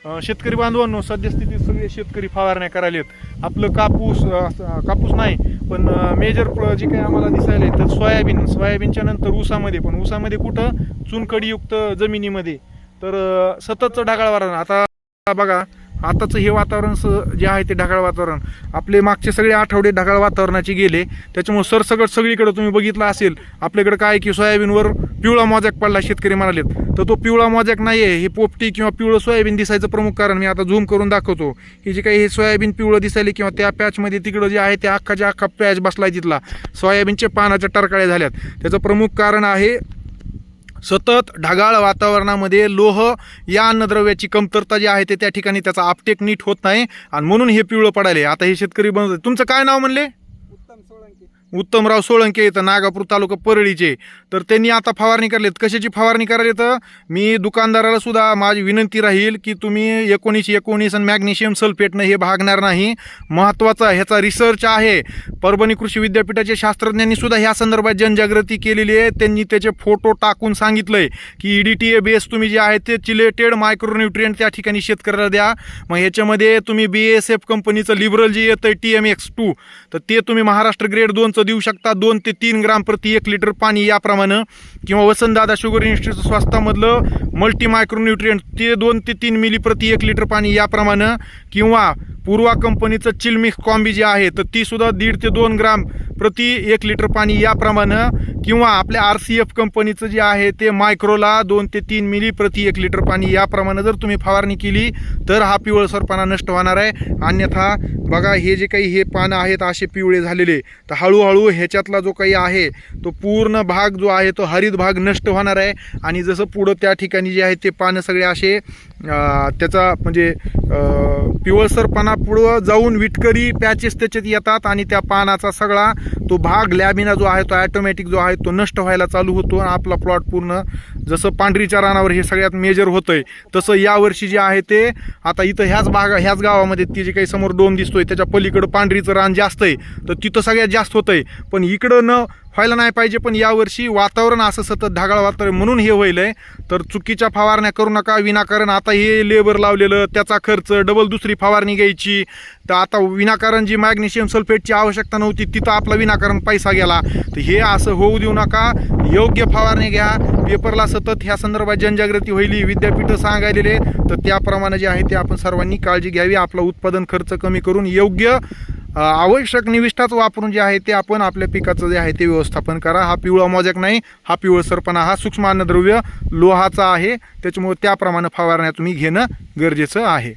शेतकरी बांधवांनो, सद्यस्थितीत सगळे शेतकरी फवारण्या करायलेत. आपलं कापूस नाही, पण मेजर जे काही आम्हाला दिसायला तर सोयाबीनच्या नंतर ऊसामध्ये कुठं चुनखडीयुक्त जमिनीमध्ये तर सततचं ढगाळ वातावरण. आता बघा, आताचं हे वातावरण जे आहे ते ढगाळ वातावरण. आपले मागचे सगळे आठवडे ढगाळ वातावरणाचे गेले, त्याच्यामुळे सरसकट सगळीकडे तुम्ही बघितलं असेल आपल्याकडे काय की सोयाबीनवर पिवळा मोजॅक पडला शेतकरी म्हणालेत. तर तो पिवळा मोजॅक नाही आहे, हे पोपटी किंवा पिवळं सोयाबीन दिसायचं प्रमुख कारण मी आता झूम करून दाखवतो. हे जे काही हे सोयाबीन पिवळं दिसायले किंवा त्या पॅचमध्ये तिकडं जे आहे ते अख्खा पॅच बसलाय तिथला, सोयाबीनच्या पानाच्या टरकाळ्या झाल्यात. त्याचं प्रमुख कारण आहे सतत ढगाळ वातावरणामध्ये लोह या अन्नद्रव्याची कमतरता जी आहे ते त्या ठिकाणी त्याचा आपटेक नीट होत नाही आणि म्हणून हे पिवळं पडायले. आता हे शेतकरी बनवतात. तुमचं काय नाव म्हणले? उत्तमराव सोळंके येतं, नागापूर तालुका परळीचे. तर त्यांनी आता फवारणी करलेत. कशाची फवारणी करायला तर मी दुकानदाराला सुद्धा माझी विनंती राहील की तुम्ही 1919 आणि मॅग्नेशियम सल्फेटनं हे भागणार नाही. महत्त्वाचा ह्याचा रिसर्च आहे. परभणी कृषी विद्यापीठाच्या शास्त्रज्ञांनी सुद्धा ह्या संदर्भात जनजागृती केलेली आहे. त्यांनी त्याचे फोटो टाकून सांगितलंय की EDTA बेस तुम्ही जे आहे ते चिलेटेड मायक्रोन्यूट्रिएंट त्या ठिकाणी शेतकऱ्याला द्या. मग ह्याच्यामध्ये तुम्ही BASF कंपनीचं लिबरल जे येतं TMX2 तर ते तुम्ही महाराष्ट्र ग्रेड 2 देऊ शकता. 2 ते 3 ग्राम प्रति 1 लिटर पाणी याप्रमाणे. किंवा वसंतदादा शुगर इन्स्टिट्यूट स्वस्तामधलं मल्टी मायक्रोन्यूट्रिएंट ते 2 ते 3 मिली प्रति 1 लिटर पाणी याप्रमाणे. किंवा पूर्वा कंपनीचं चिलमिक्स कॉम्बी जे आहे तर ती सुद्धा 1.5 ते 2 ग्राम प्रति 1 लिटर पाणी याप्रमाणे. किंवा आपल्या RCF कंपनीचं जे आहे ते मायक्रोला 2 ते 3 मिली प्रति 1 लिटर पाणी याप्रमाणे जर तुम्ही फवारणी केली तर हा पिवळसरपणा नष्ट होणार आहे. अन्यथा बघा, हे जे काही हे पानं आहेत असे पिवळे झालेले, तर हळूहळू ह्याच्यातला जो काही आहे तो पूर्ण भाग जो आहे तो हरित भाग नष्ट होणार आहे. आणि जसं पुढं त्या ठिकाणी जे आहे ते पानं सगळे असे त्याचा म्हणजे पिवळसरपणा पुढं जाऊन विटकरी पॅचेस त्याच्यात येतात आणि त्या पानाचा सगळा तो भाग लॅमिना जो आहे तो ॲटोमॅटिक जो आहे तो नष्ट व्हायला चालू होतो आणि आपला प्लॉट पूर्ण जसं पांढरीच्या रानावर हे सगळ्यात मेजर होतंय तसं यावर्षी जे आहे ते आता इथं ह्याच गावामध्ये ती जे काही समोर डोम दिसतोय त्याच्या पलीकडं पांढरीचं रान जास्त आहे तर तिथं सगळ्यात जास्त होतंय. पण इकडं न व्हायला नाही पाहिजे, पण यावर्षी वातावरण असं सतत ढगाळ वातावरण म्हणून हे होईलंय. तर चुकीच्या फवारण्या करू नका विनाकारण. आता हे लेबर लावलेलं त्याचा खर्च डबल दुसरी फवारणी घ्यायची, तर आता विनाकारण जी मॅग्नेशियम सल्फेटची आवश्यकता नव्हती तिथं आपला विनाकारण पैसा गेला. तर हे असं होऊ देऊ नका. योग्य फवारणी घ्या. पेपरला सतत ह्या संदर्भात जनजागृती होईल, विद्यापीठं सांगायलेले, तर त्याप्रमाणे जे आहे ते आपण सर्वांनी काळजी घ्यावी. आपला उत्पादन खर्च कमी करून योग्य आवश्यक निविष्ठाच वापरून जे आहे ते आपण आपल्या पिकाचं जे आहे ते व्यवस्थापन करा. हा पिवळा मोजॅक नाही, हा पिवळसरपणा हा सूक्ष्म अन्नद्रव्य लोहाचा आहे, त्याच्यामुळे त्याप्रमाणे फवारण्या तुम्ही घेणं गरजेचं आहे.